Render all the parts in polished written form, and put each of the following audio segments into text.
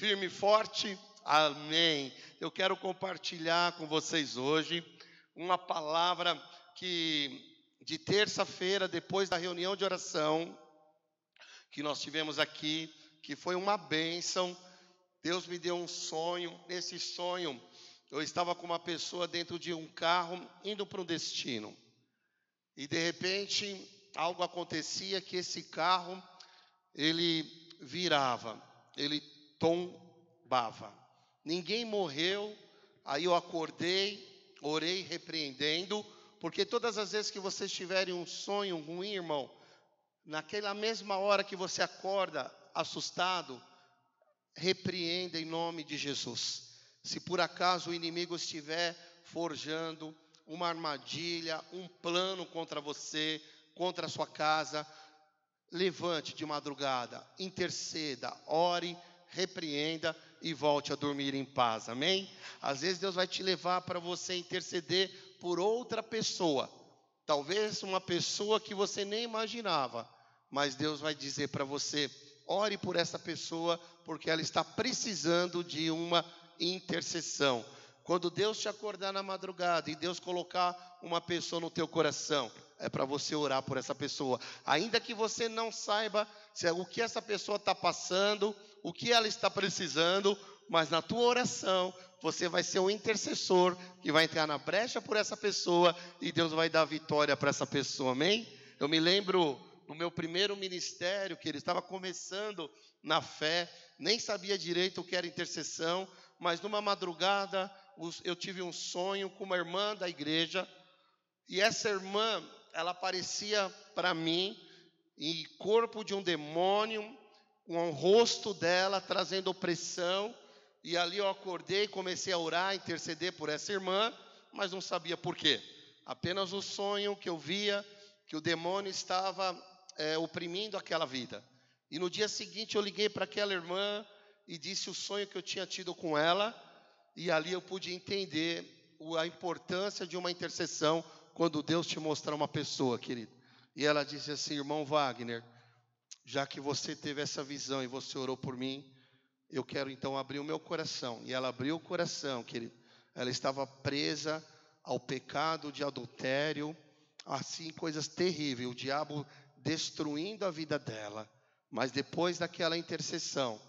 Firme e forte, amém. Eu quero compartilhar com vocês hoje uma palavra de terça-feira, depois da reunião de oração que nós tivemos aqui, que foi uma bênção. Deus me deu um sonho. Nesse sonho, eu estava com uma pessoa dentro de um carro, indo para um destino. E de repente, algo acontecia que esse carro, ele virava, ele tombava. Ninguém morreu. Aí eu acordei, orei repreendendo, porque todas as vezes que vocês tiverem um sonho ruim, irmão, naquela mesma hora que você acorda assustado, repreenda em nome de Jesus. Se por acaso o inimigo estiver forjando uma armadilha, um plano contra você, contra a sua casa, levante de madrugada, interceda, ore, repreenda e volte a dormir em paz, amém? Às vezes Deus vai te levar para você interceder por outra pessoa, talvez uma pessoa que você nem imaginava, mas Deus vai dizer para você: ore por essa pessoa, porque ela está precisando de uma intercessão. Quando Deus te acordar na madrugada e Deus colocar uma pessoa no teu coração, é para você orar por essa pessoa. Ainda que você não saiba o que essa pessoa está passando, o que ela está precisando, mas na tua oração, você vai ser um intercessor que vai entrar na brecha por essa pessoa e Deus vai dar vitória para essa pessoa, amém? Eu me lembro no meu primeiro ministério, que ele estava começando na fé, nem sabia direito o que era intercessão, mas numa madrugada eu tive um sonho com uma irmã da igreja, e essa irmã, ela aparecia para mim em corpo de um demônio, com o rosto dela trazendo opressão, e ali eu acordei, comecei a orar, interceder por essa irmã, mas não sabia por quê. Apenas o sonho que eu via, que o demônio estava oprimindo aquela vida. E no dia seguinte eu liguei para aquela irmã e disse o sonho que eu tinha tido com ela, e ali eu pude entender a importância de uma intercessão quando Deus te mostrar uma pessoa, querido. E ela disse assim: irmão Wagner, já que você teve essa visão e você orou por mim, eu quero então abrir o meu coração. E ela abriu o coração, querido. Ela estava presa ao pecado de adultério, assim, coisas terríveis, o diabo destruindo a vida dela. Mas depois daquela intercessão,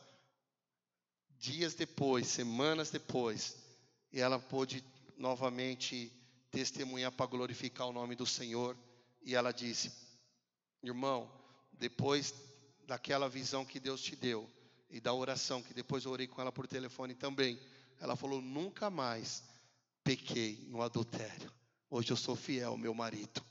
dias depois, semanas depois, e ela pôde novamente testemunhar para glorificar o nome do Senhor. E ela disse: irmão, depois daquela visão que Deus te deu e da oração, que depois eu orei com ela por telefone também, ela falou: nunca mais pequei no adultério, hoje eu sou fiel ao meu marido.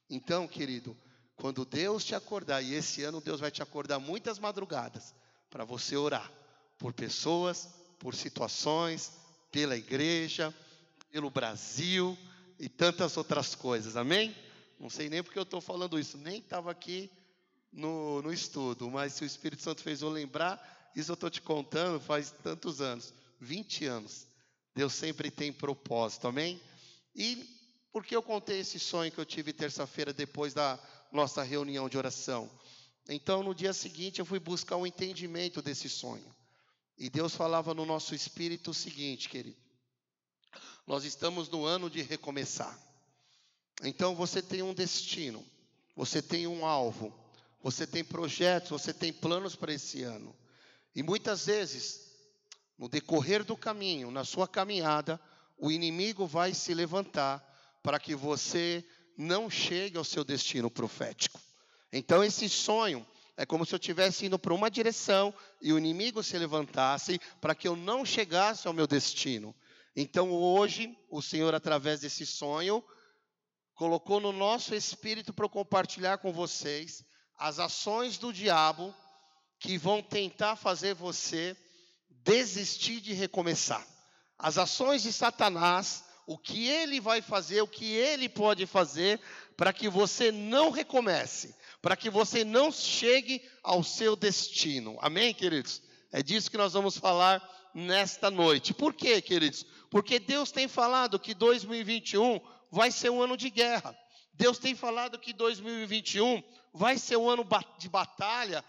Então, querido, quando Deus te acordar, e esse ano Deus vai te acordar muitas madrugadas, para você orar por pessoas, por situações, pela igreja, pelo Brasil e tantas outras coisas, amém? Não sei nem porque eu estou falando isso, nem estava aqui no estudo, mas se o Espírito Santo fez eu lembrar, isso eu estou te contando faz tantos anos, 20 anos. Deus sempre tem propósito, amém? E por que eu contei esse sonho que eu tive terça-feira depois da nossa reunião de oração? Então, no dia seguinte, eu fui buscar um entendimento desse sonho. E Deus falava no nosso espírito o seguinte, querido: nós estamos no ano de recomeçar. Então você tem um destino, você tem um alvo, você tem projetos, você tem planos para esse ano. E muitas vezes, no decorrer do caminho, na sua caminhada, o inimigo vai se levantar para que você não chegue ao seu destino profético. Então esse sonho é como se eu estivesse indo para uma direção e o inimigo se levantasse para que eu não chegasse ao meu destino. Então hoje, o Senhor, através desse sonho, colocou no nosso espírito para eu compartilhar com vocês as ações do diabo que vão tentar fazer você desistir de recomeçar. As ações de Satanás, o que ele vai fazer, o que ele pode fazer para que você não recomece, para que você não chegue ao seu destino. Amém, queridos? É disso que nós vamos falar nesta noite. Por quê, queridos? Porque Deus tem falado que 2021 vai ser um ano de guerra. Deus tem falado que 2021 vai ser um ano de batalha,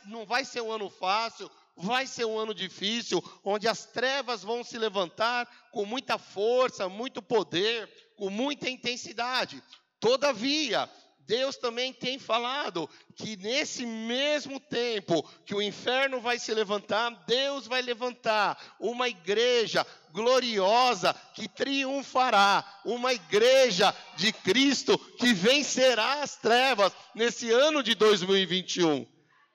não vai ser um ano fácil, Vai ser um ano difícil, onde as trevas vão se levantar com muita força, muito poder, com muita intensidade. Todavia, Deus também tem falado que nesse mesmo tempo que o inferno vai se levantar, Deus vai levantar uma igreja gloriosa que triunfará, uma igreja de Cristo que vencerá as trevas nesse ano de 2021.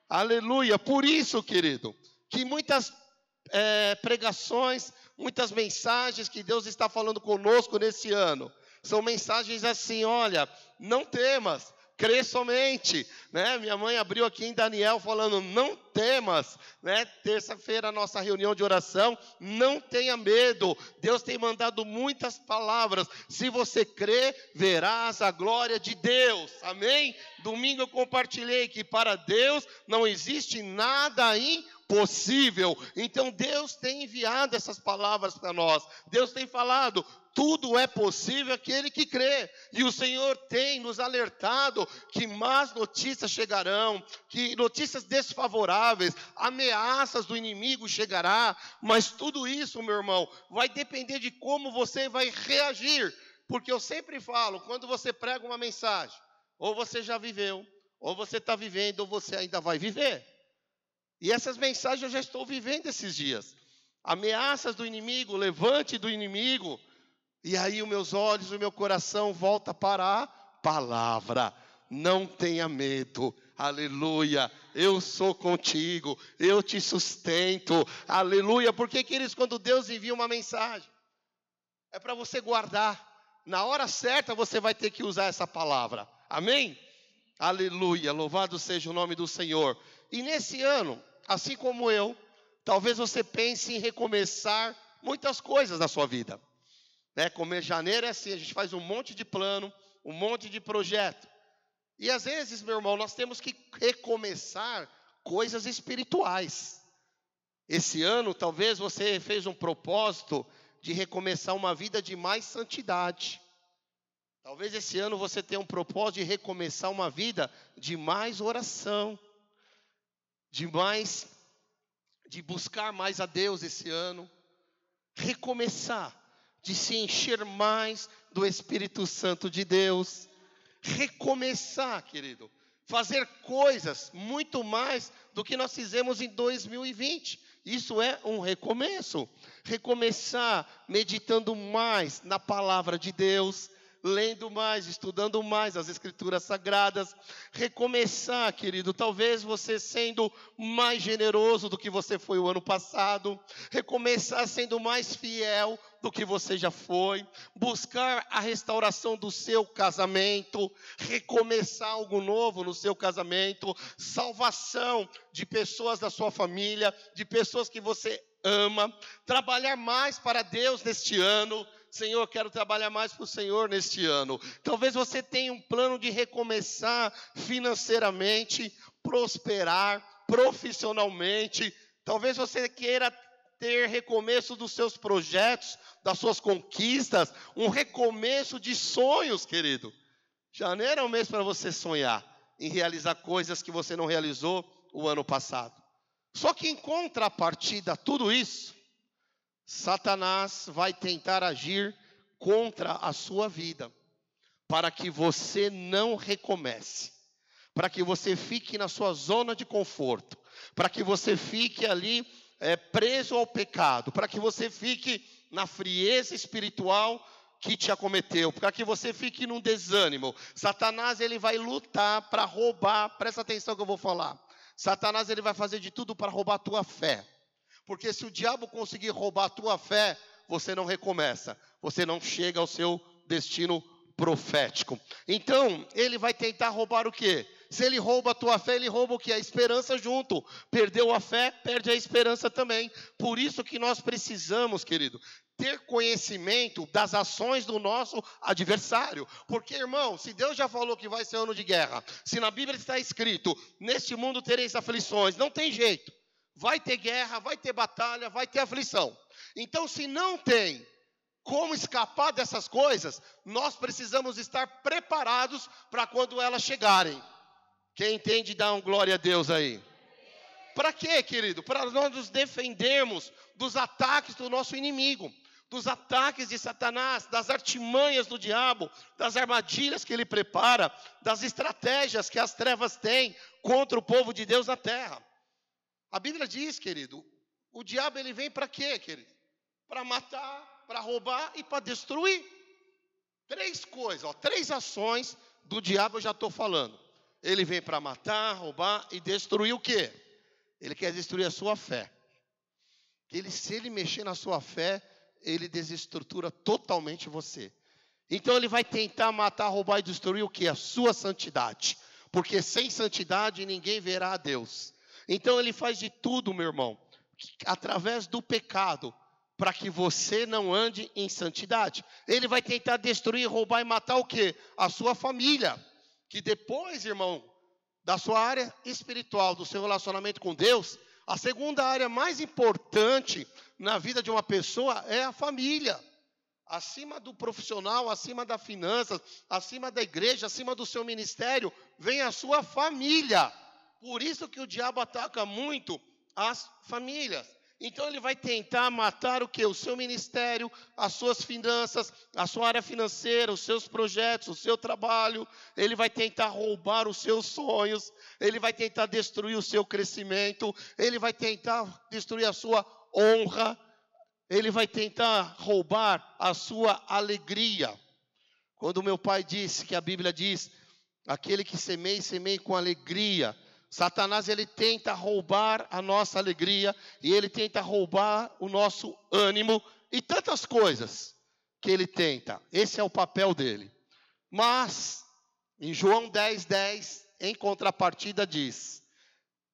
Aleluia! Por isso, querido, que muitas pregações, muitas mensagens que Deus está falando conosco nesse ano, são mensagens assim, olha, não temas, crê somente, né? Minha mãe abriu aqui em Daniel falando, não temas, né? Terça-feira a nossa reunião de oração, não tenha medo, Deus tem mandado muitas palavras, se você crê, verás a glória de Deus, amém? Domingo eu compartilhei que para Deus não existe nada impossível, então Deus tem enviado essas palavras para nós, Deus tem falado, tudo é possível aquele que crê, e o Senhor tem nos alertado que más notícias chegarão, que notícias desfavoráveis, ameaças do inimigo chegará, mas tudo isso, meu irmão, vai depender de como você vai reagir, porque eu sempre falo, quando você prega uma mensagem, ou você já viveu, ou você está vivendo, ou você ainda vai viver, e essas mensagens eu já estou vivendo esses dias, ameaças do inimigo, levante do inimigo, e aí os meus olhos, o meu coração volta para a palavra. Não tenha medo. Aleluia. Eu sou contigo. Eu te sustento. Aleluia. Porque, queridos, quando Deus envia uma mensagem, é para você guardar. Na hora certa você vai ter que usar essa palavra. Amém? Aleluia. Louvado seja o nome do Senhor. E nesse ano, assim como eu, talvez você pense em recomeçar muitas coisas na sua vida. Como janeiro é assim, a gente faz um monte de plano, um monte de projeto. E às vezes, meu irmão, nós temos que recomeçar coisas espirituais. Esse ano, talvez você fez um propósito de recomeçar uma vida de mais santidade. Talvez esse ano você tenha um propósito de recomeçar uma vida de mais oração, de buscar mais a Deus esse ano. Recomeçar. De se encher mais do Espírito Santo de Deus, recomeçar, querido, fazer coisas muito mais do que nós fizemos em 2020, isso é um recomeço, recomeçar meditando mais na palavra de Deus, lendo mais, estudando mais as Escrituras Sagradas, recomeçar, querido, talvez você sendo mais generoso do que você foi o ano passado, recomeçar sendo mais fiel do que você já foi, buscar a restauração do seu casamento, recomeçar algo novo no seu casamento, salvação de pessoas da sua família, de pessoas que você ama, trabalhar mais para Deus neste ano. Senhor, quero trabalhar mais para o Senhor neste ano. Talvez você tenha um plano de recomeçar financeiramente, prosperar profissionalmente. Talvez você queira ter recomeço dos seus projetos, das suas conquistas, um recomeço de sonhos, querido. Janeiro é um mês para você sonhar em realizar coisas que você não realizou o ano passado. Só que em contrapartida a tudo isso, Satanás vai tentar agir contra a sua vida, para que você não recomece, para que você fique na sua zona de conforto, para que você fique ali preso ao pecado, para que você fique na frieza espiritual que te acometeu, para que você fique num desânimo. Satanás, ele vai lutar para roubar, presta atenção que eu vou falar. Satanás, ele vai fazer de tudo para roubar a tua fé. Porque se o diabo conseguir roubar a tua fé, você não recomeça, você não chega ao seu destino profético. Então, ele vai tentar roubar o quê? Se ele rouba a tua fé, ele rouba o quê? A esperança junto. Perdeu a fé, perde a esperança também. Por isso que nós precisamos, querido, ter conhecimento das ações do nosso adversário. Porque, irmão, se Deus já falou que vai ser ano de guerra, se na Bíblia está escrito, neste mundo tereis aflições, não tem jeito. Vai ter guerra, vai ter batalha, vai ter aflição. Então, se não tem como escapar dessas coisas, nós precisamos estar preparados para quando elas chegarem. Quem entende, dá um glória a Deus aí. Para quê, querido? Para nós nos defendermos dos ataques do nosso inimigo, dos ataques de Satanás, das artimanhas do diabo, das armadilhas que ele prepara, das estratégias que as trevas têm contra o povo de Deus na terra. A Bíblia diz, querido, o diabo ele vem para quê, querido? Para matar, para roubar e para destruir. 3 coisas, 3 ações do diabo eu já estou falando. Ele vem para matar, roubar e destruir o quê? Ele quer destruir a sua fé. Se ele mexer na sua fé, ele desestrutura totalmente você. Então ele vai tentar matar, roubar e destruir o quê? A sua santidade. Porque sem santidade ninguém verá a Deus. Então ele faz de tudo, meu irmão, através do pecado, para que você não ande em santidade. Ele vai tentar destruir, roubar e matar o quê? A sua família. Que depois, irmão, da sua área espiritual, do seu relacionamento com Deus, a segunda área mais importante na vida de uma pessoa é a família. Acima do profissional, acima das finanças, acima da igreja, acima do seu ministério, vem a sua família. Por isso que o diabo ataca muito as famílias. Então ele vai tentar matar o quê? O seu ministério, as suas finanças, a sua área financeira, os seus projetos, o seu trabalho. Ele vai tentar roubar os seus sonhos. Ele vai tentar destruir o seu crescimento. Ele vai tentar destruir a sua honra. Ele vai tentar roubar a sua alegria. Quando meu pai disse que a Bíblia diz, aquele que semeia, semeia com alegria. Satanás, ele tenta roubar a nossa alegria, e ele tenta roubar o nosso ânimo, e tantas coisas que ele tenta. Esse é o papel dele. Mas, em João 10:10, em contrapartida diz,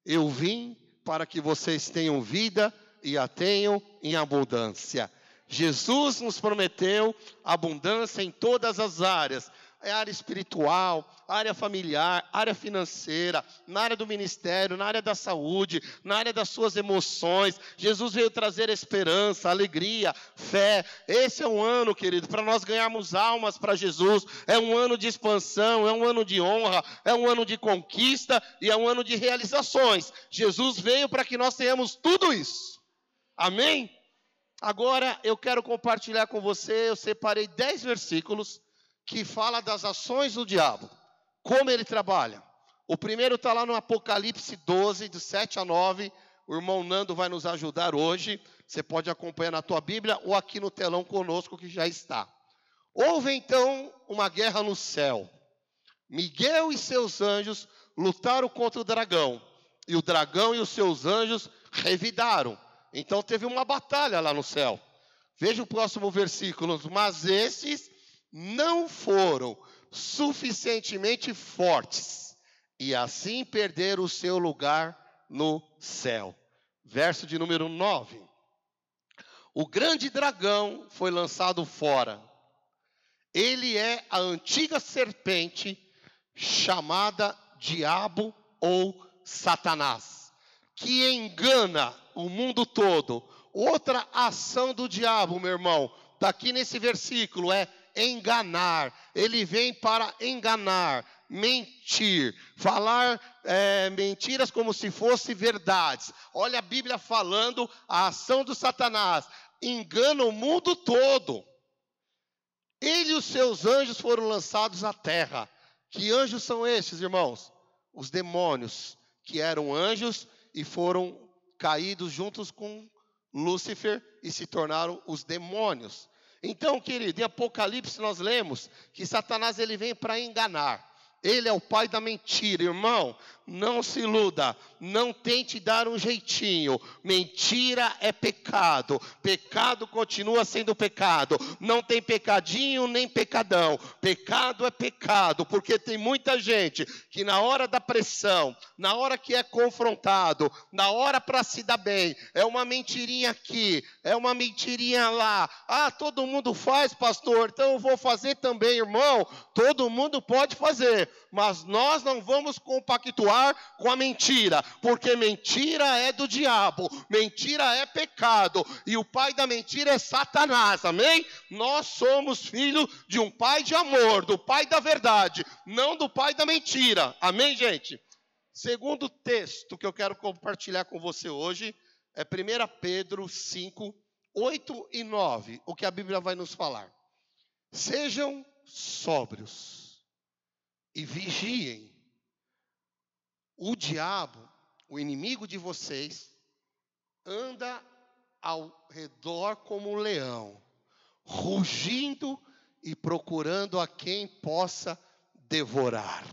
eu vim para que vocês tenham vida e a tenham em abundância. Jesus nos prometeu abundância em todas as áreas. É área espiritual, área familiar, área financeira, na área do ministério, na área da saúde, na área das suas emoções. Jesus veio trazer esperança, alegria, fé. Esse é um ano, querido, para nós ganharmos almas para Jesus. É um ano de expansão, é um ano de honra, é um ano de conquista e é um ano de realizações. Jesus veio para que nós tenhamos tudo isso. Amém? Agora eu quero compartilhar com você, eu separei 10 versículos que fala das ações do diabo, como ele trabalha. O primeiro está lá no Apocalipse 12, de 7 a 9. O irmão Nando vai nos ajudar hoje. Você pode acompanhar na tua Bíblia ou aqui no telão conosco que já está. Houve então uma guerra no céu. Miguel e seus anjos lutaram contra o dragão. E o dragão e os seus anjos revidaram. Então teve uma batalha lá no céu. Veja o próximo versículo. Mas esses não foram suficientemente fortes, e assim perderam o seu lugar no céu. Verso de número 9. O grande dragão foi lançado fora. Ele é a antiga serpente, chamada Diabo ou Satanás, que engana o mundo todo. Outra ação do diabo, meu irmão, está aqui nesse versículo, é enganar. Ele vem para enganar, mentir, falar mentiras como se fossem verdades. Olha a Bíblia falando, a ação do Satanás engana o mundo todo. Ele e os seus anjos foram lançados à terra. Que anjos são esses, irmãos? Os demônios, que eram anjos e foram caídos juntos com Lúcifer e se tornaram os demônios. Então, querido, em Apocalipse nós lemos que Satanás ele vem para enganar. Ele é o pai da mentira, irmão. Não se iluda, não tente dar um jeitinho. Mentira é pecado. Pecado continua sendo pecado. Não tem pecadinho nem pecadão. Pecado é pecado, porque tem muita gente que na hora da pressão, na hora que é confrontado, na hora para se dar bem, é uma mentirinha aqui, é uma mentirinha lá. Ah, todo mundo faz, pastor, então eu vou fazer também, irmão. Todo mundo pode fazer, mas nós não vamos compactuar com a mentira, porque mentira é do diabo, mentira é pecado, e o pai da mentira é Satanás, amém? Nós somos filhos de um pai de amor, do pai da verdade, não do pai da mentira, amém, gente? Segundo texto que eu quero compartilhar com você hoje é 1 Pedro 5, 8 e 9, o que a Bíblia vai nos falar. Sejam sóbrios e vigiem. O diabo, o inimigo de vocês, anda ao redor como um leão, rugindo e procurando a quem possa devorar.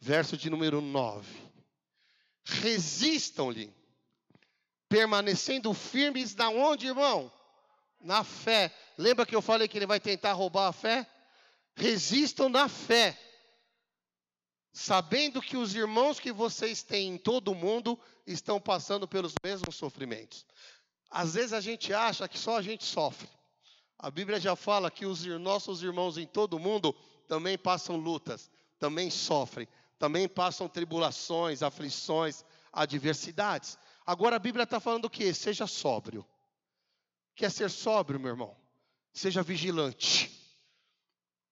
Verso de número 9. Resistam-lhe, permanecendo firmes na onde, irmão? Na fé. Lembra que eu falei que ele vai tentar roubar a fé? Resistam na fé, sabendo que os irmãos que vocês têm em todo o mundo estão passando pelos mesmos sofrimentos. Às vezes a gente acha que só a gente sofre. A Bíblia já fala que os nossos irmãos em todo o mundo também passam lutas, também sofrem, também passam tribulações, aflições, adversidades. Agora a Bíblia está falando o quê? Seja sóbrio. Quer ser sóbrio, meu irmão? Seja vigilante.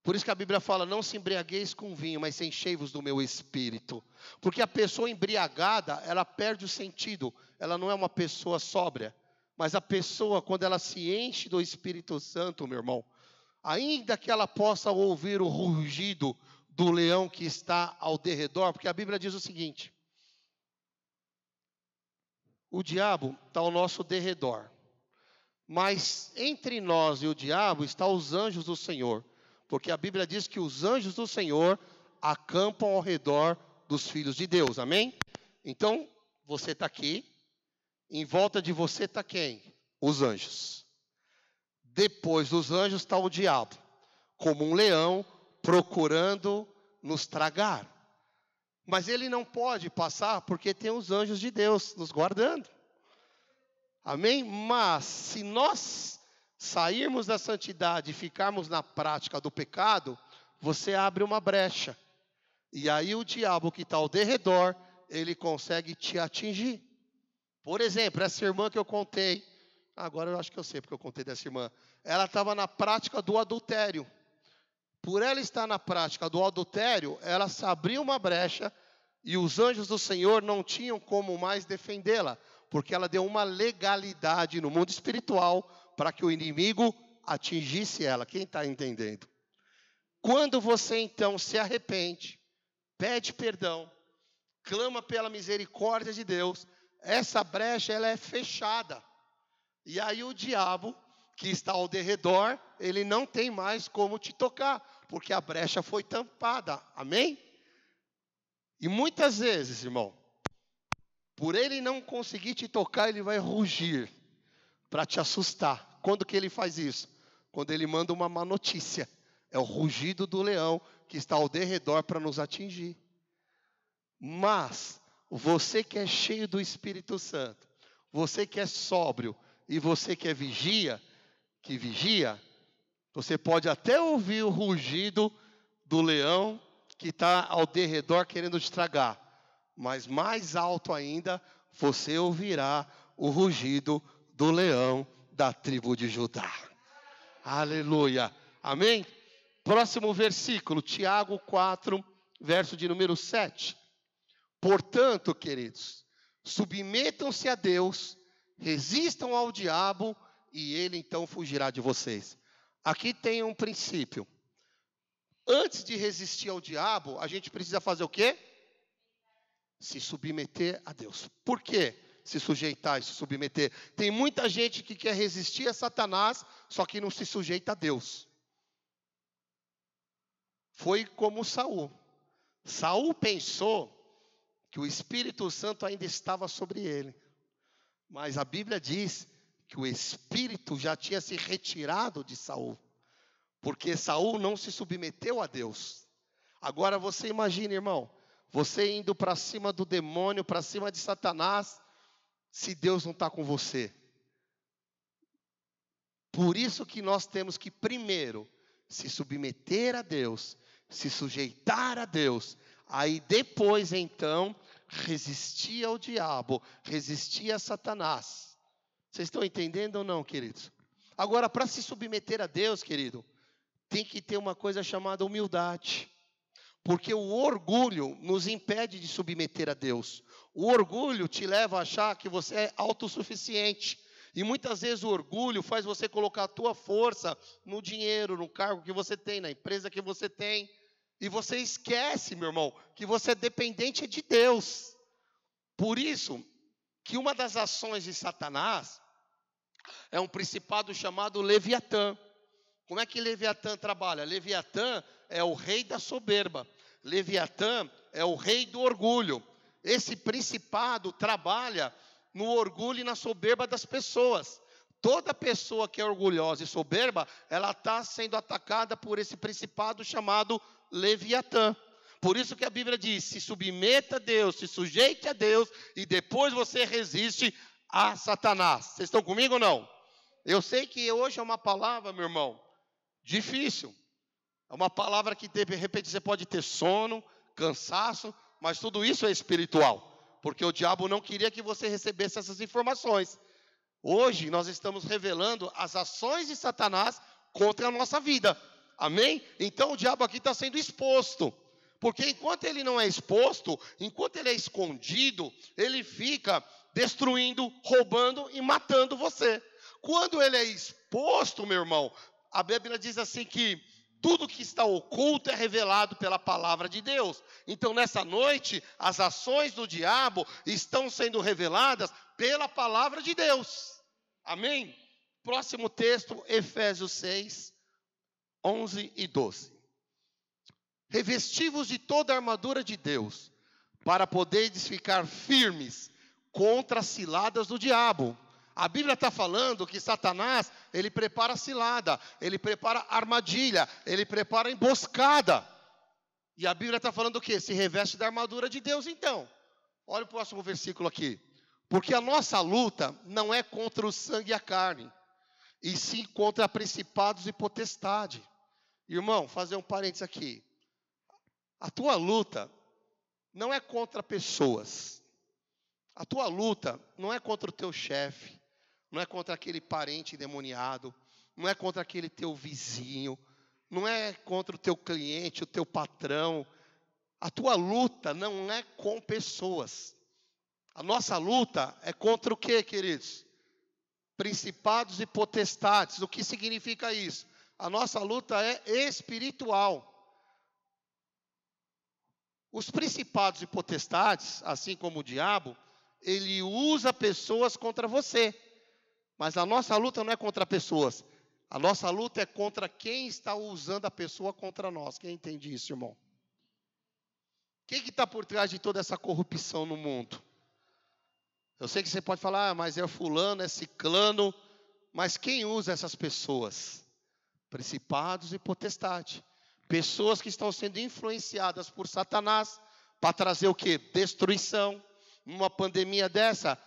Por isso que a Bíblia fala, não se embriagueis com vinho, mas enchei-vos do meu espírito. Porque a pessoa embriagada, ela perde o sentido. Ela não é uma pessoa sóbria. Mas a pessoa, quando ela se enche do Espírito Santo, meu irmão, ainda que ela possa ouvir o rugido do leão que está ao derredor, porque a Bíblia diz o seguinte: o diabo está ao nosso derredor, mas entre nós e o diabo estão os anjos do Senhor, porque a Bíblia diz que os anjos do Senhor acampam ao redor dos filhos de Deus, amém? Então, você está aqui, em volta de você está quem? Os anjos. Depois dos anjos está o diabo, como um leão procurando nos tragar. Mas ele não pode passar porque tem os anjos de Deus nos guardando. Amém? Mas se nós sairmos da santidade e ficarmos na prática do pecado, você abre uma brecha. E aí o diabo que está ao derredor, ele consegue te atingir. Por exemplo, essa irmã que eu contei, agora eu acho que eu sei porque eu contei dessa irmã. Ela estava na prática do adultério. Por ela estar na prática do adultério, ela se abriu uma brecha e os anjos do Senhor não tinham como mais defendê-la, porque ela deu uma legalidade no mundo espiritual para que o inimigo atingisse ela. Quem está entendendo? Quando você então se arrepende, pede perdão, clama pela misericórdia de Deus, essa brecha ela é fechada. E aí o diabo que está ao derredor, ele não tem mais como te tocar, porque a brecha foi tampada. Amém? E muitas vezes, irmão, por ele não conseguir te tocar, ele vai rugir para te assustar. Quando que ele faz isso? Quando ele manda uma má notícia. É o rugido do leão que está ao derredor para nos atingir. Mas você que é cheio do Espírito Santo, você que é sóbrio e você que vigia, você pode até ouvir o rugido do leão que está ao derredor querendo te estragar, mas mais alto ainda, você ouvirá o rugido do leão da tribo de Judá. Aleluia. Amém? Próximo versículo, Tiago 4, verso de número 7. Portanto, queridos, submetam-se a Deus, resistam ao diabo e ele então fugirá de vocês. Aqui tem um princípio. Antes de resistir ao diabo, a gente precisa fazer o quê? Se submeter a Deus. Por quê? Se sujeitar e se submeter. Tem muita gente que quer resistir a Satanás, só que não se sujeita a Deus. Foi como Saul. Saul pensou que o Espírito Santo ainda estava sobre ele. Mas a Bíblia diz que o Espírito já tinha se retirado de Saul. Porque Saul não se submeteu a Deus. Agora você imagina, irmão, você indo para cima do demônio, para cima de Satanás, se Deus não está com você. Por isso que nós temos que primeiro se submeter a Deus, se sujeitar a Deus, aí depois então resistir ao diabo, resistir a Satanás. Vocês estão entendendo ou não, queridos? Agora, para se submeter a Deus, querido, tem que ter uma coisa chamada humildade. Porque o orgulho nos impede de submeter a Deus. O orgulho te leva a achar que você é autossuficiente. E muitas vezes o orgulho faz você colocar a tua força no dinheiro, no cargo que você tem, na empresa que você tem. E você esquece, meu irmão, que você é dependente de Deus. Por isso que uma das ações de Satanás é um principado chamado Leviatã. Como é que Leviatã trabalha? Leviatã é o rei da soberba. Leviatã é o rei do orgulho. Esse principado trabalha no orgulho e na soberba das pessoas. Toda pessoa que é orgulhosa e soberba, ela está sendo atacada por esse principado chamado Leviatã. Por isso que a Bíblia diz, se submeta a Deus, se sujeite a Deus, e depois você resiste a Satanás. Vocês estão comigo ou não? Eu sei que hoje é uma palavra, meu irmão, difícil. É uma palavra que de repente você pode ter sono, cansaço, mas tudo isso é espiritual. Porque o diabo não queria que você recebesse essas informações. Hoje nós estamos revelando as ações de Satanás contra a nossa vida. Amém? Então o diabo aqui está sendo exposto. Porque enquanto ele não é exposto, enquanto ele é escondido, ele fica destruindo, roubando e matando você. Quando ele é exposto, meu irmão, a Bíblia diz assim que tudo que está oculto é revelado pela palavra de Deus. Então, nessa noite, as ações do diabo estão sendo reveladas pela palavra de Deus. Amém? Próximo texto, Efésios 6, 11 e 12. Revesti-vos de toda a armadura de Deus, para poderes ficar firmes contra as ciladas do diabo. A Bíblia está falando que Satanás, ele prepara cilada, ele prepara armadilha, ele prepara emboscada. E a Bíblia está falando o quê? Se reveste da armadura de Deus, então. Olha o próximo versículo aqui. Porque a nossa luta não é contra o sangue e a carne, e sim contra principados e potestade. Irmão, fazer um parênteses aqui. A tua luta não é contra pessoas. A tua luta não é contra o teu chefe, não é contra aquele parente endemoniado, não é contra aquele teu vizinho, não é contra o teu cliente, o teu patrão. A tua luta não é com pessoas. A nossa luta é contra o quê, queridos? Principados e potestades. O que significa isso? A nossa luta é espiritual. Os principados e potestades, assim como o diabo, ele usa pessoas contra você. Mas a nossa luta não é contra pessoas. A nossa luta é contra quem está usando a pessoa contra nós. Quem entende isso, irmão? Quem que está por trás de toda essa corrupção no mundo? Eu sei que você pode falar, mas é fulano, é ciclano. Mas quem usa essas pessoas? Principados e potestades. Pessoas que estão sendo influenciadas por Satanás para trazer o quê? Destruição. Numa pandemia dessa,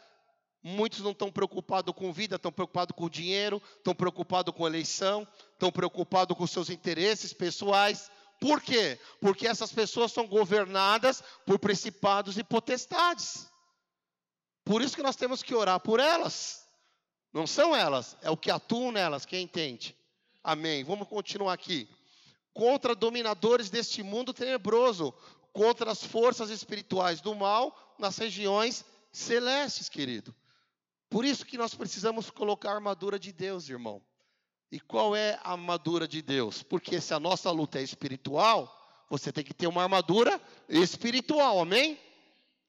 muitos não estão preocupados com vida, estão preocupados com dinheiro, estão preocupados com eleição, estão preocupados com seus interesses pessoais. Por quê? Porque essas pessoas são governadas por principados e potestades. Por isso que nós temos que orar por elas. Não são elas, é o que atuam nelas, quem entende? Amém. Vamos continuar aqui. Contra dominadores deste mundo tenebroso, contra as forças espirituais do mal nas regiões celestes, querido. Por isso que nós precisamos colocar a armadura de Deus, irmão. E qual é a armadura de Deus? Porque se a nossa luta é espiritual, você tem que ter uma armadura espiritual, amém?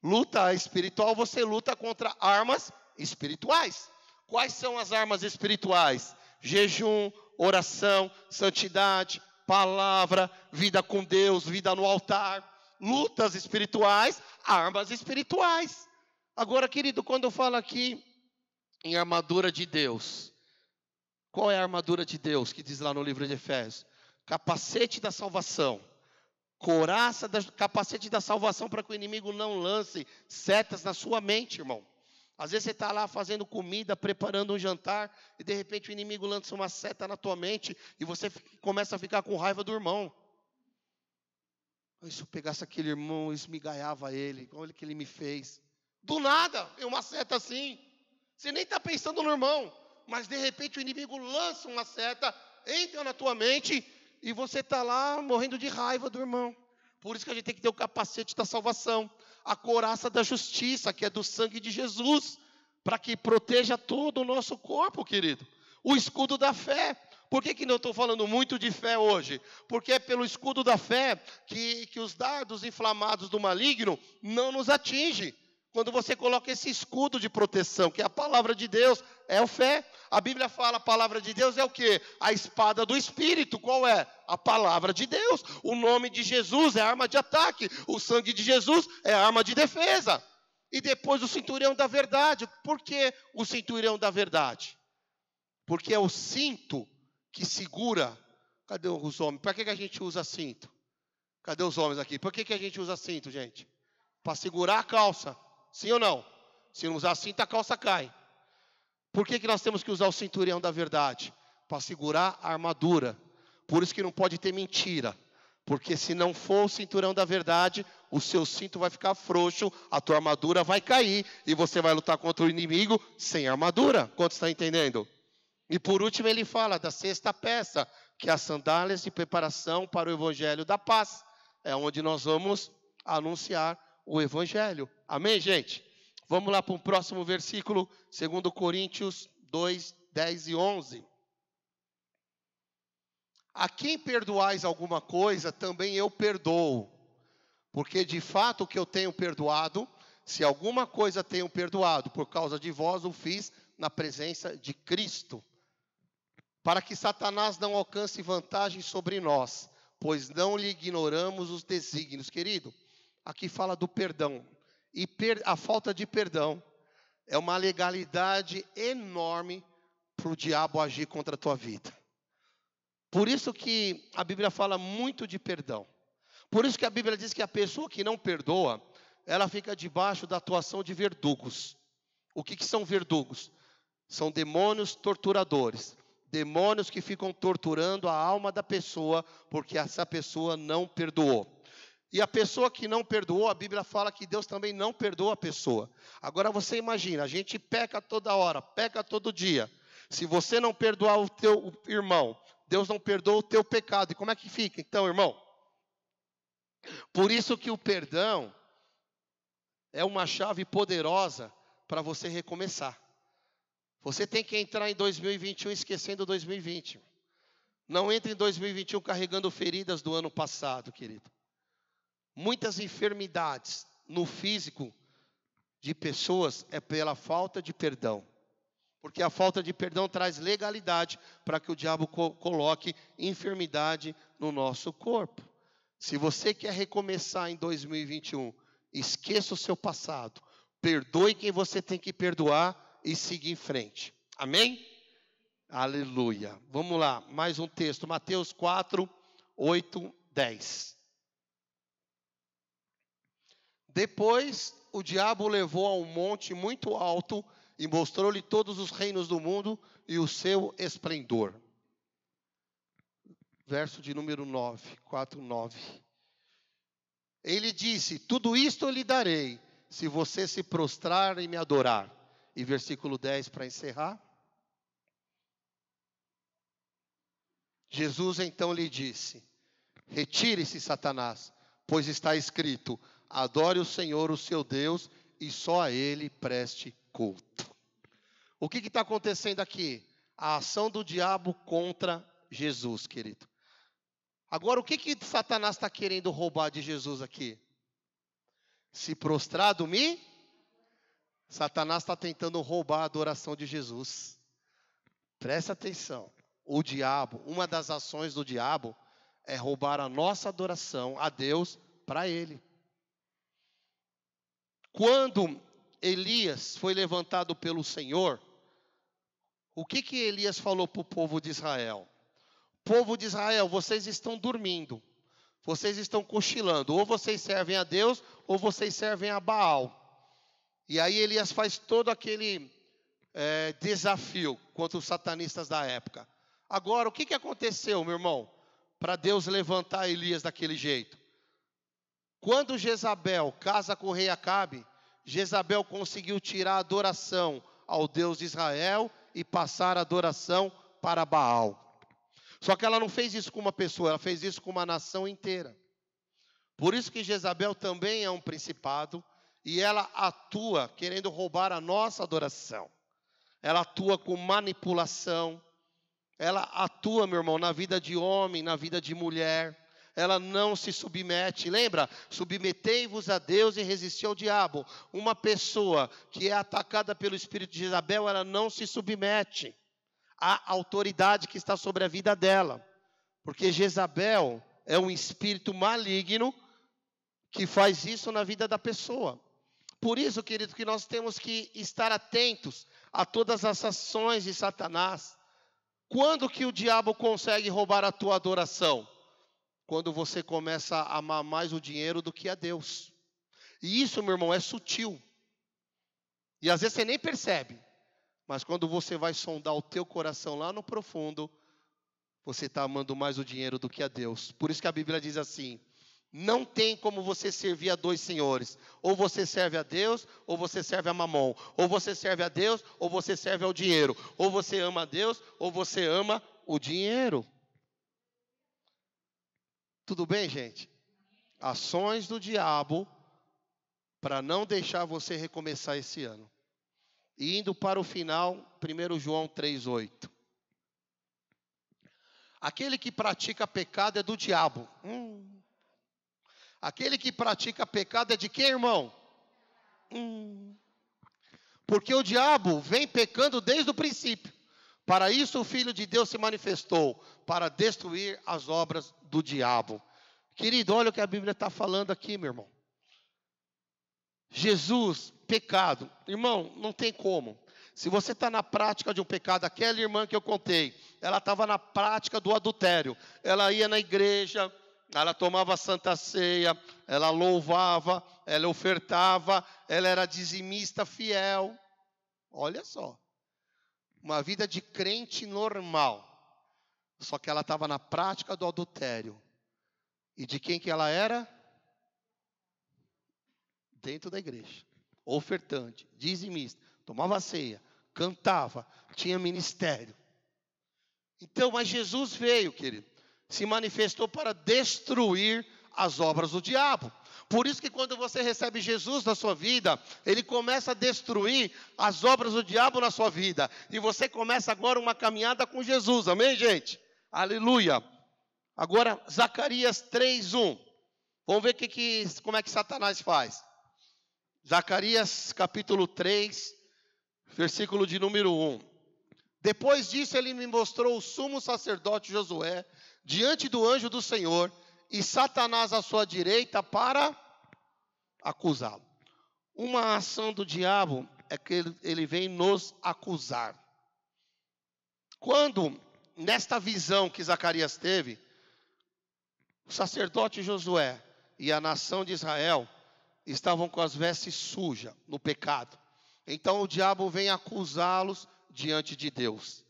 Luta espiritual, você luta contra armas espirituais. Quais são as armas espirituais? Jejum, oração, santidade, palavra, vida com Deus, vida no altar, lutas espirituais, armas espirituais. Agora, querido, quando eu falo aqui em armadura de Deus, qual é a armadura de Deus que diz lá no livro de Efésios? Capacete da salvação, couraça, capacete da salvação para que o inimigo não lance setas na sua mente, irmão. Às vezes você está lá fazendo comida, preparando um jantar, e de repente o inimigo lança uma seta na tua mente, e você começa a ficar com raiva do irmão. Se eu pegasse aquele irmão, eu esmigalhava ele, olha o que ele me fez. Do nada, é uma seta assim. Você nem está pensando no irmão, mas de repente o inimigo lança uma seta, entra na tua mente, e você está lá morrendo de raiva do irmão. Por isso que a gente tem que ter o capacete da salvação, a couraça da justiça, que é do sangue de Jesus, para que proteja todo o nosso corpo, querido. O escudo da fé. Por que não estou falando muito de fé hoje? Porque é pelo escudo da fé que os dardos inflamados do maligno não nos atingem. Quando você coloca esse escudo de proteção, que é a palavra de Deus, é a fé. A Bíblia fala, a palavra de Deus é o quê? A espada do Espírito. Qual é? A palavra de Deus. O nome de Jesus é arma de ataque. O sangue de Jesus é arma de defesa. E depois o cinturão da verdade. Por que o cinturão da verdade? Porque é o cinto que segura. Cadê os homens? Para que a gente usa cinto? Cadê os homens aqui? Por que a gente usa cinto, gente? Para segurar a calça. Sim ou não? Se não usar cinto, a calça cai. Por que nós temos que usar o cinturão da verdade? Para segurar a armadura. Por isso que não pode ter mentira. Porque se não for o cinturão da verdade, o seu cinto vai ficar frouxo, a tua armadura vai cair e você vai lutar contra o inimigo sem armadura. Quanto está entendendo? E por último ele fala da sexta peça, que é as sandálias de preparação para o evangelho da paz. É onde nós vamos anunciar o evangelho. Amém, gente? Vamos lá para o próximo versículo, 2 Coríntios 2, 10 e 11. A quem perdoais alguma coisa, também eu perdoo. Porque de fato o que eu tenho perdoado, se alguma coisa tenho perdoado, por causa de vós o fiz na presença de Cristo. Para que Satanás não alcance vantagem sobre nós, pois não lhe ignoramos os desígnios. Querido, aqui fala do perdão. E a falta de perdão é uma legalidade enorme para o diabo agir contra a tua vida. Por isso que a Bíblia fala muito de perdão. Por isso que a Bíblia diz que a pessoa que não perdoa, ela fica debaixo da atuação de verdugos. O que são verdugos? São demônios torturadores. Demônios que ficam torturando a alma da pessoa, porque essa pessoa não perdoou. E a pessoa que não perdoou, a Bíblia fala que Deus também não perdoa a pessoa. Agora você imagina, a gente peca toda hora, peca todo dia. Se você não perdoar o teu irmão, Deus não perdoa o teu pecado. E como é que fica então, irmão? Por isso que o perdão é uma chave poderosa para você recomeçar. Você tem que entrar em 2021 esquecendo 2020. Não entre em 2021 carregando feridas do ano passado, querido. Muitas enfermidades no físico de pessoas é pela falta de perdão. Porque a falta de perdão traz legalidade para que o diabo coloque enfermidade no nosso corpo. Se você quer recomeçar em 2021, esqueça o seu passado. Perdoe quem você tem que perdoar e siga em frente. Amém? Aleluia. Vamos lá, mais um texto. Mateus 4, 8, 10. Depois o diabo o levou a um monte muito alto e mostrou-lhe todos os reinos do mundo e o seu esplendor. Verso de número 9, 4, 9. Ele disse, tudo isto eu lhe darei, se você se prostrar e me adorar. E versículo 10 para encerrar. Jesus então lhe disse, retire-se, Satanás, pois está escrito, adore o Senhor, o seu Deus, e só a Ele preste culto. O que está acontecendo aqui? A ação do diabo contra Jesus, querido. Agora, o que Satanás está querendo roubar de Jesus aqui? Se prostrado me... Satanás está tentando roubar a adoração de Jesus. Presta atenção. O diabo, uma das ações do diabo é roubar a nossa adoração a Deus para Ele. Quando Elias foi levantado pelo Senhor, o que Elias falou para o povo de Israel? Povo de Israel, vocês estão dormindo, vocês estão cochilando, ou vocês servem a Deus, ou vocês servem a Baal. E aí Elias faz todo aquele desafio contra os satanistas da época. Agora, o que aconteceu, meu irmão, para Deus levantar Elias daquele jeito? Quando Jezabel casa com o rei Acabe, Jezabel conseguiu tirar a adoração ao Deus de Israel e passar a adoração para Baal. Só que ela não fez isso com uma pessoa, ela fez isso com uma nação inteira. Por isso que Jezabel também é um principado, e ela atua querendo roubar a nossa adoração. Ela atua com manipulação, ela atua, meu irmão, na vida de homem, na vida de mulher. Ela não se submete. Lembra? Submetei-vos a Deus e resisti ao diabo. Uma pessoa que é atacada pelo espírito de Jezabel, ela não se submete à autoridade que está sobre a vida dela. Porque Jezabel é um espírito maligno que faz isso na vida da pessoa. Por isso, querido, que nós temos que estar atentos a todas as ações de Satanás. Quando que o diabo consegue roubar a tua adoração? Quando você começa a amar mais o dinheiro do que a Deus. E isso, meu irmão, é sutil. E às vezes você nem percebe. Mas quando você vai sondar o teu coração lá no profundo, você está amando mais o dinheiro do que a Deus. Por isso que a Bíblia diz assim: não tem como você servir a dois senhores. Ou você serve a Deus, ou você serve a Mamon. Ou você serve a Deus, ou você serve ao dinheiro. Ou você ama a Deus, ou você ama o dinheiro. Tudo bem, gente? Ações do diabo para não deixar você recomeçar esse ano. E indo para o final, 1 João 3,8. Aquele que pratica pecado é do diabo. Aquele que pratica pecado é de quem, irmão? Porque o diabo vem pecando desde o princípio. Para isso o Filho de Deus se manifestou, para destruir as obras do diabo. Querido, olha o que a Bíblia está falando aqui, meu irmão. Jesus, pecado. Irmão, não tem como. Se você está na prática de um pecado, aquela irmã que eu contei, ela estava na prática do adultério. Ela ia na igreja, ela tomava a Santa Ceia, ela louvava, ela ofertava, ela era dizimista fiel. Olha só. Uma vida de crente normal. Só que ela estava na prática do adultério. E de quem que ela era? Dentro da igreja. Ofertante, dizimista, tomava ceia, cantava, tinha ministério. Então, mas Jesus veio, querido, se manifestou para destruir as obras do diabo. Por isso que quando você recebe Jesus na sua vida, Ele começa a destruir as obras do diabo na sua vida. E você começa agora uma caminhada com Jesus, amém, gente? Aleluia. Agora, Zacarias 3:1. Vamos ver como é que Satanás faz. Zacarias capítulo 3, versículo de número 1. Depois disso ele me mostrou o sumo sacerdote Josué diante do anjo do Senhor e Satanás à sua direita para acusá-lo. Uma ação do diabo é que ele vem nos acusar. Quando, nesta visão que Zacarias teve, o sacerdote Josué e a nação de Israel estavam com as vestes sujas no pecado. Então o diabo vem acusá-los diante de Deus.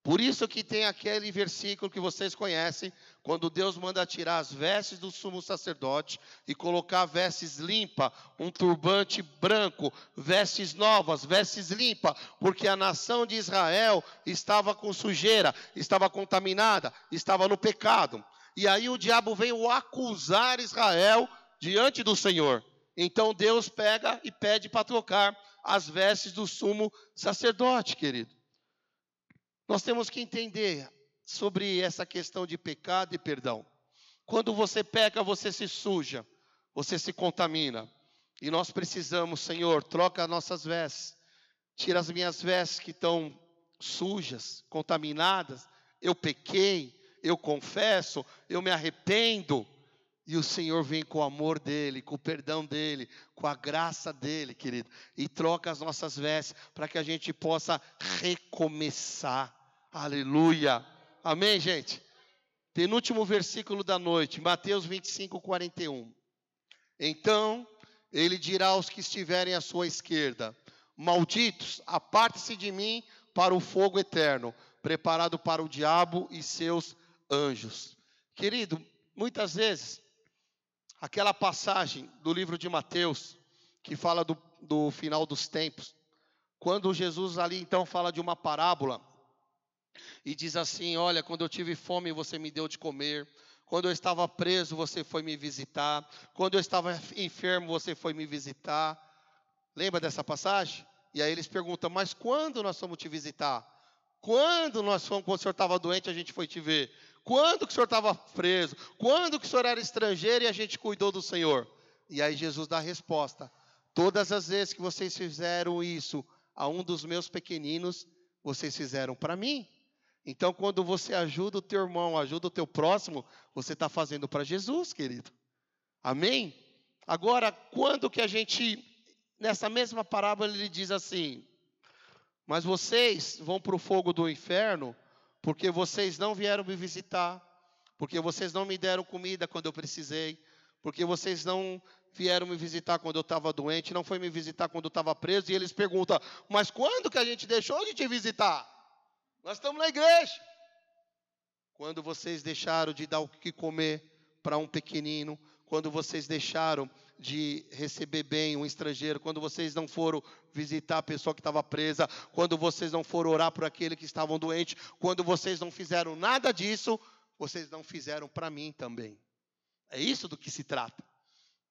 Por isso que tem aquele versículo que vocês conhecem, quando Deus manda tirar as vestes do sumo sacerdote e colocar vestes limpas, um turbante branco, vestes novas, vestes limpas, porque a nação de Israel estava com sujeira, estava contaminada, estava no pecado. E aí o diabo veio acusar Israel diante do Senhor. Então Deus pega e pede para trocar as vestes do sumo sacerdote, querido. Nós temos que entender sobre essa questão de pecado e perdão. Quando você peca, você se suja, você se contamina. E nós precisamos, Senhor, troca as nossas vestes. Tira as minhas vestes que estão sujas, contaminadas. Eu pequei, eu confesso, eu me arrependo. E o Senhor vem com o amor dEle, com o perdão dEle, com a graça dEle, querido. E troca as nossas vestes para que a gente possa recomeçar. Aleluia. Amém, gente? Penúltimo versículo da noite, Mateus 25:41. Então, ele dirá aos que estiverem à sua esquerda: malditos, aparte-se de mim para o fogo eterno, preparado para o diabo e seus anjos. Querido, muitas vezes, aquela passagem do livro de Mateus, que fala do final dos tempos, quando Jesus ali então fala de uma parábola, e diz assim: olha, quando eu tive fome você me deu de comer, Quando eu estava preso, você foi me visitar. Quando eu estava enfermo, você foi me visitar. Lembra dessa passagem? E aí eles perguntam, mas quando nós fomos te visitar? Quando nós fomos, quando o senhor estava doente, a gente foi te ver? Quando que o senhor estava preso? Quando que o senhor era estrangeiro e a gente cuidou do senhor? E aí Jesus dá a resposta. Todas as vezes que vocês fizeram isso a um dos meus pequeninos, vocês fizeram para mim. Então, quando você ajuda o teu irmão, ajuda o teu próximo, você está fazendo para Jesus, querido. Amém? Agora, quando que a gente, nessa mesma parábola, ele diz assim, mas vocês vão para o fogo do inferno, porque vocês não vieram me visitar, porque vocês não me deram comida quando eu precisei, porque vocês não vieram me visitar quando eu estava doente, não foi me visitar quando eu estava preso, e eles perguntam, mas quando que a gente deixou de te visitar? Nós estamos na igreja. Quando vocês deixaram de dar o que comer para um pequenino, quando vocês deixaram de receber bem um estrangeiro, quando vocês não foram visitar a pessoa que estava presa, quando vocês não foram orar por aquele que estavam doente, quando vocês não fizeram nada disso, vocês não fizeram para mim também. É isso do que se trata.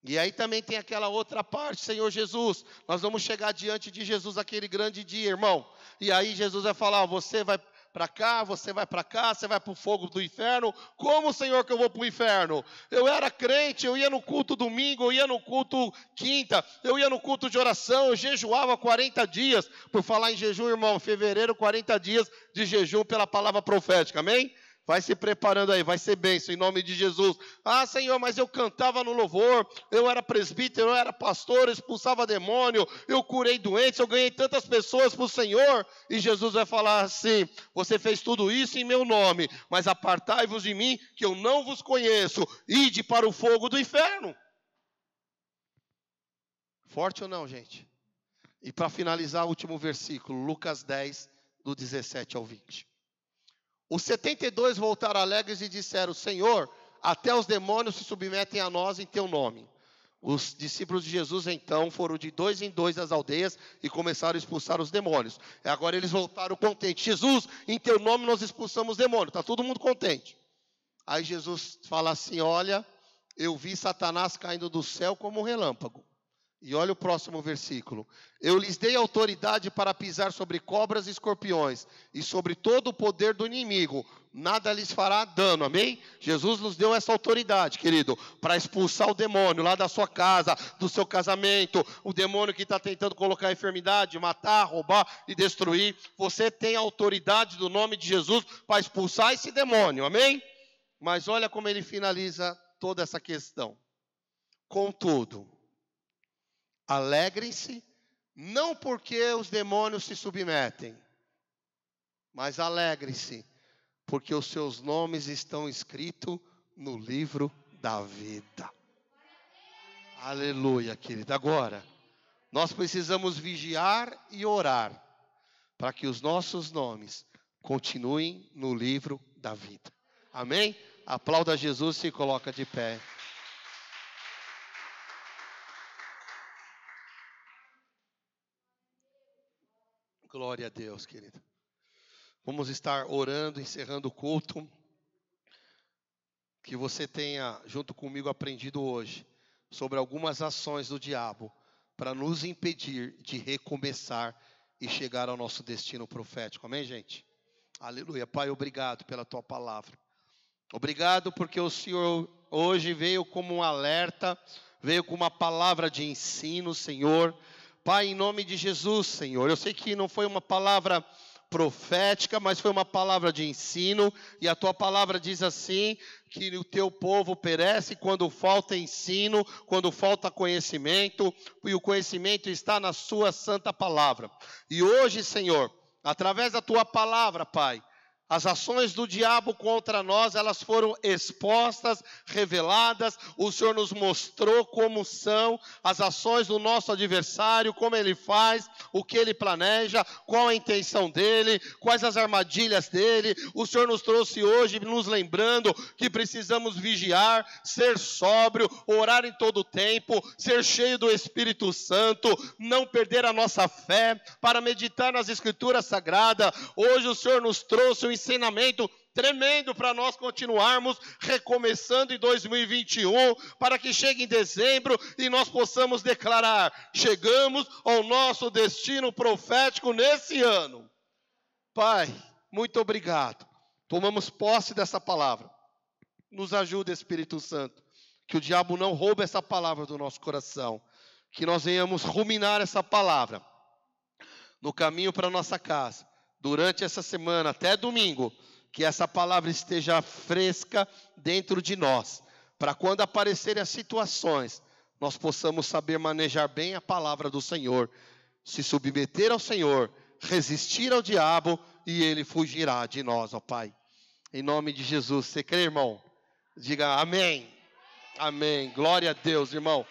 E aí também tem aquela outra parte, Senhor Jesus, nós vamos chegar diante de Jesus aquele grande dia, irmão. E aí Jesus vai falar, você vai para cá, você vai para cá, você vai para o fogo do inferno. Como, Senhor, que eu vou para o inferno? Eu era crente, eu ia no culto domingo, eu ia no culto quinta, eu ia no culto de oração, eu jejuava 40 dias. Por falar em jejum, irmão, fevereiro, 40 dias de jejum pela palavra profética, amém? Vai se preparando aí, vai ser bênção, em nome de Jesus. Ah, Senhor, mas eu cantava no louvor, eu era presbítero, eu era pastor, eu expulsava demônio, eu curei doentes, eu ganhei tantas pessoas para o Senhor. E Jesus vai falar assim, você fez tudo isso em meu nome, mas apartai-vos de mim, que eu não vos conheço, ide para o fogo do inferno. Forte ou não, gente? E para finalizar, o último versículo, Lucas 10, do 17 ao 20. Os 72 voltaram alegres e disseram, Senhor, até os demônios se submetem a nós em teu nome. Os discípulos de Jesus, então, foram de 2 em 2 às aldeias e começaram a expulsar os demônios. E agora eles voltaram contentes. Jesus, em teu nome nós expulsamos demônios. Está todo mundo contente. Aí Jesus fala assim, olha, eu vi Satanás caindo do céu como um relâmpago. E olha o próximo versículo. Eu lhes dei autoridade para pisar sobre cobras e escorpiões, e sobre todo o poder do inimigo. Nada lhes fará dano, amém? Jesus nos deu essa autoridade, querido, para expulsar o demônio lá da sua casa, do seu casamento, o demônio que está tentando colocar enfermidade, matar, roubar e destruir. Você tem a autoridade do nome de Jesus para expulsar esse demônio, amém? Mas olha como ele finaliza toda essa questão. Contudo, alegrem-se, não porque os demônios se submetem, mas alegrem-se, porque os seus nomes estão escritos no livro da vida. Aleluia, querido. Agora, nós precisamos vigiar e orar, para que os nossos nomes continuem no livro da vida. Amém? Aplauda Jesus e se coloca de pé. Glória a Deus, querido. Vamos estar orando, encerrando o culto. Que você tenha, junto comigo, aprendido hoje sobre algumas ações do diabo para nos impedir de recomeçar e chegar ao nosso destino profético. Amém, gente? Aleluia. Pai, obrigado pela tua palavra. Obrigado porque o Senhor hoje veio como um alerta, veio com uma palavra de ensino, Senhor. Pai, em nome de Jesus, Senhor, eu sei que não foi uma palavra profética, mas foi uma palavra de ensino, e a tua palavra diz assim, que o teu povo perece quando falta ensino, quando falta conhecimento, e o conhecimento está na sua santa palavra. E hoje, Senhor, através da tua palavra, Pai, as ações do diabo contra nós, elas foram expostas, reveladas. O Senhor nos mostrou como são as ações do nosso adversário, como ele faz, o que ele planeja, qual a intenção dele, quais as armadilhas dele. O Senhor nos trouxe hoje nos lembrando que precisamos vigiar, ser sóbrio, orar em todo o tempo, ser cheio do Espírito Santo, não perder a nossa fé, para meditar nas Escrituras Sagradas. Hoje o Senhor nos trouxe um ensinamento tremendo para nós continuarmos recomeçando em 2021, para que chegue em dezembro e nós possamos declarar: chegamos ao nosso destino profético nesse ano. Pai, muito obrigado. Tomamos posse dessa palavra. Nos ajuda, Espírito Santo, que o diabo não roube essa palavra do nosso coração, que nós venhamos ruminar essa palavra no caminho para nossa casa, durante essa semana, até domingo, que essa palavra esteja fresca dentro de nós, para quando aparecerem as situações, nós possamos saber manejar bem a palavra do Senhor, se submeter ao Senhor, resistir ao diabo, e ele fugirá de nós, ó Pai. Em nome de Jesus, você crê, irmão? Diga amém. Amém. Glória a Deus, irmão.